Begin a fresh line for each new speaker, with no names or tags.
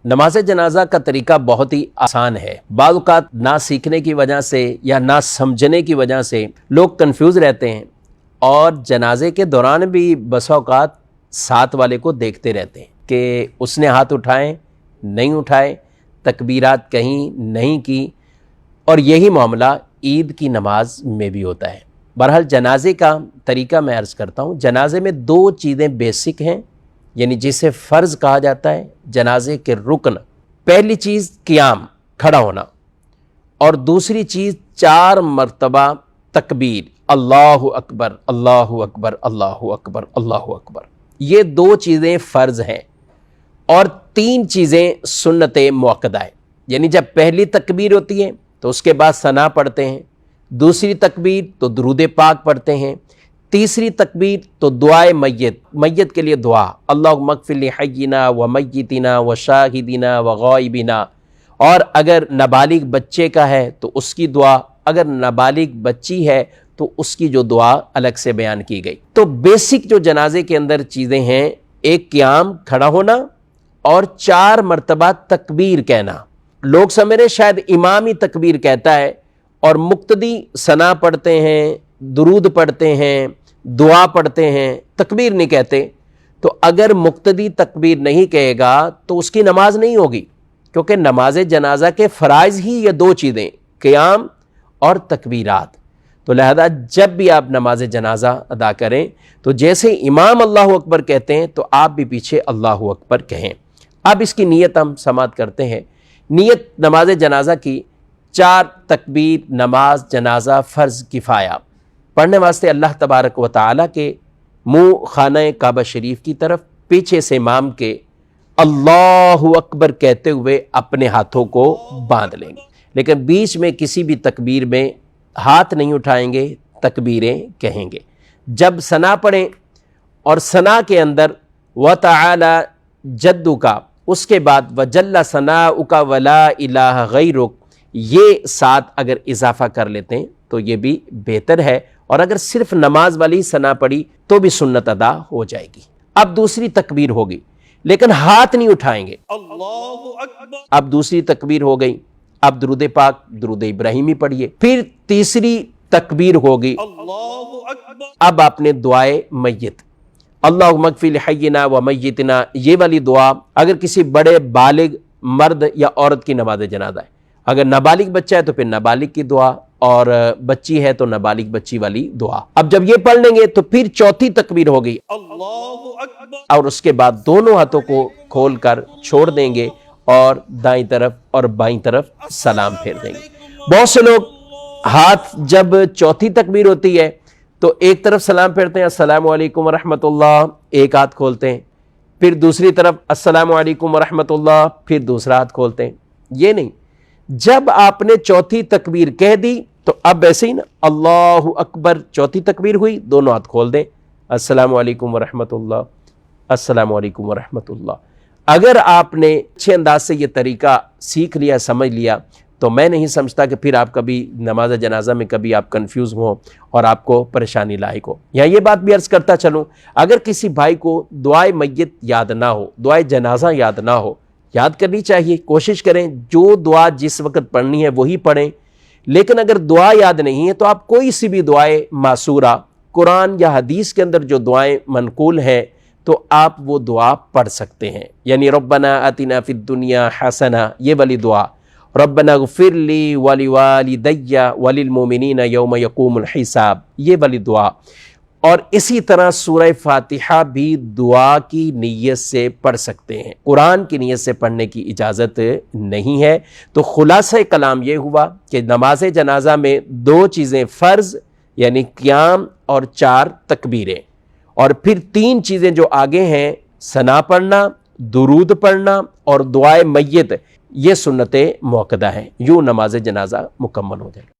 نماز جنازہ کا طریقہ بہت ہی آسان ہے۔ بعض اوقات نہ سیکھنے کی وجہ سے یا نہ سمجھنے کی وجہ سے لوگ کنفیوز رہتے ہیں اور جنازے کے دوران بھی بسا اوقات ساتھ والے کو دیکھتے رہتے ہیں کہ اس نے ہاتھ اٹھائے نہیں اٹھائے، تکبیرات کہیں نہیں کی، اور یہی معاملہ عید کی نماز میں بھی ہوتا ہے۔ بہرحال جنازے کا طریقہ میں عرض کرتا ہوں۔ جنازے میں دو چیزیں بیسک ہیں، یعنی جسے فرض کہا جاتا ہے، جنازے کے رکن۔ پہلی چیز قیام، کھڑا ہونا، اور دوسری چیز 4 مرتبہ تکبیر، اللہ اکبر اللہ اکبر اللہ اکبر اللہ اکبر۔ یہ 2 چیزیں فرض ہیں، اور 3 چیزیں سنت مؤکدہ ہے۔ یعنی جب پہلی تکبیر ہوتی ہے تو اس کے بعد ثنا پڑھتے ہیں، دوسری تکبیر تو درود پاک پڑھتے ہیں، تیسری تکبیر تو دعائے میت کے لیے دعا، اللہم اغفر لحینا و میتنا و شاہدنا و غائبنا، اور اگر نابالغ بچے کا ہے تو اس کی دعا، اگر نابالغ بچی ہے تو اس کی جو دعا الگ سے بیان کی گئی۔ تو بیسک جو جنازے کے اندر چیزیں ہیں، ایک قیام، کھڑا ہونا، اور 4 مرتبہ تکبیر کہنا۔ لوگ سمجھ رہے شاید امام ہی تکبیر کہتا ہے اور مقتدی ثنا پڑھتے ہیں، درود پڑھتے ہیں، دعا پڑھتے ہیں، تکبیر نہیں کہتے۔ تو اگر مقتدی تکبیر نہیں کہے گا تو اس کی نماز نہیں ہوگی، کیونکہ نماز جنازہ کے فرائض ہی یہ 2 چیزیں، قیام اور تکبیرات۔ تو لہذا جب بھی آپ نماز جنازہ ادا کریں تو جیسے امام اللہ اکبر کہتے ہیں تو آپ بھی پیچھے اللہ اکبر کہیں۔ اب اس کی نیت ہم سماعت کرتے ہیں۔ نیت نماز جنازہ کی 4 تکبیر نماز جنازہ فرض کفایہ پڑھنے واسطے اللہ تبارک و تعالیٰ کے منہ خانہ کعبہ شریف کی طرف پیچھے سے امام کے اللہ اکبر کہتے ہوئے اپنے ہاتھوں کو باندھ لیں گے، لیکن بیچ میں کسی بھی تکبیر میں ہاتھ نہیں اٹھائیں گے، تکبیریں کہیں گے۔ جب ثنا پڑھیں اور ثنا کے اندر وَتَعَالَى جَدُّكَ، اس کے بعد وَجَلَّ ثَنَاؤُكَ وَلَا إِلَٰهَ غَيْرُكَ، یہ ساتھ اگر اضافہ کر لیتے ہیں تو یہ بھی بہتر ہے، اور اگر صرف نماز والی ثنا پڑھی تو بھی سنت ادا ہو جائے گی۔ اب دوسری تکبیر ہوگی لیکن ہاتھ نہیں اٹھائیں گے، اللہ اکبر۔ اب دوسری تکبیر ہو گئی، اب درود پاک، درود ابراہیمی پڑھیے۔ پھر تیسری تکبیر ہوگی، اللہ اکبر۔ اب آپ نے دعائے میت، اللہم اغفر لحینا و میتنا، یہ والی دعا اگر کسی بڑے بالغ مرد یا عورت کی نماز جنازہ ہے، اگر نابالغ بچہ ہے تو پھر نابالغ کی دعا، اور بچی ہے تو نابالغ بچی والی دعا۔ اب جب یہ پڑھ لیں گے تو پھر چوتھی تکبیر ہوگی، اللہ اکبر، اور اس کے بعد دونوں ہاتھوں کو کھول کر چھوڑ دیں گے اور دائیں طرف اور بائیں طرف سلام پھیر دیں گے۔ بہت سے لوگ ہاتھ جب چوتھی تکبیر ہوتی ہے تو ایک طرف سلام پھیرتے ہیں، السلام علیکم ورحمۃ اللہ، ایک ہاتھ کھولتے ہیں، پھر دوسری طرف السلام علیکم ورحمۃ اللہ، پھر دوسرا ہاتھ کھولتے ہیں۔ یہ نہیں، جب آپ نے چوتھی تکبیر کہہ دی تو اب ایسے ہی نا، اللہ اکبر، چوتھی تکبیر ہوئی، دونوں ہاتھ کھول دیں، السلام علیکم ورحمۃ اللہ، السلام علیکم ورحمۃ اللہ۔ اگر آپ نے اچھے انداز سے یہ طریقہ سیکھ لیا، سمجھ لیا، تو میں نہیں سمجھتا کہ پھر آپ کبھی نماز جنازہ میں کبھی آپ کنفیوز ہوں اور آپ کو پریشانی لاحق ہو۔ یہاں یہ بات بھی عرض کرتا چلوں، اگر کسی بھائی کو دعائے میت یاد نہ ہو، دعائے جنازہ یاد نہ ہو، یاد کرنی چاہیے، کوشش کریں جو دعا جس وقت پڑھنی ہے وہی پڑھیں۔ لیکن اگر دعا یاد نہیں ہے تو آپ کوئی سی بھی دعائے معصورہ، قرآن یا حدیث کے اندر جو دعائیں منقول ہیں تو آپ وہ دعا پڑھ سکتے ہیں۔ یعنی ربنا آتنا فی الدنیا حسنہ، یہ والی دعا، ربنا اغفر لی ولوالدی وللمؤمنین یوم یقوم الحساب، یہ والی دعا۔ اور اسی طرح سورہ فاتحہ بھی دعا کی نیت سے پڑھ سکتے ہیں، قرآن کی نیت سے پڑھنے کی اجازت نہیں ہے۔ تو خلاصہ کلام یہ ہوا کہ نماز جنازہ میں 2 چیزیں فرض، یعنی قیام اور 4 تکبیریں، اور پھر 3 چیزیں جو آگے ہیں، ثنا پڑھنا، درود پڑھنا اور دعائے میت، یہ سنت مؤکدہ ہیں۔ یوں نماز جنازہ مکمل ہو جائے۔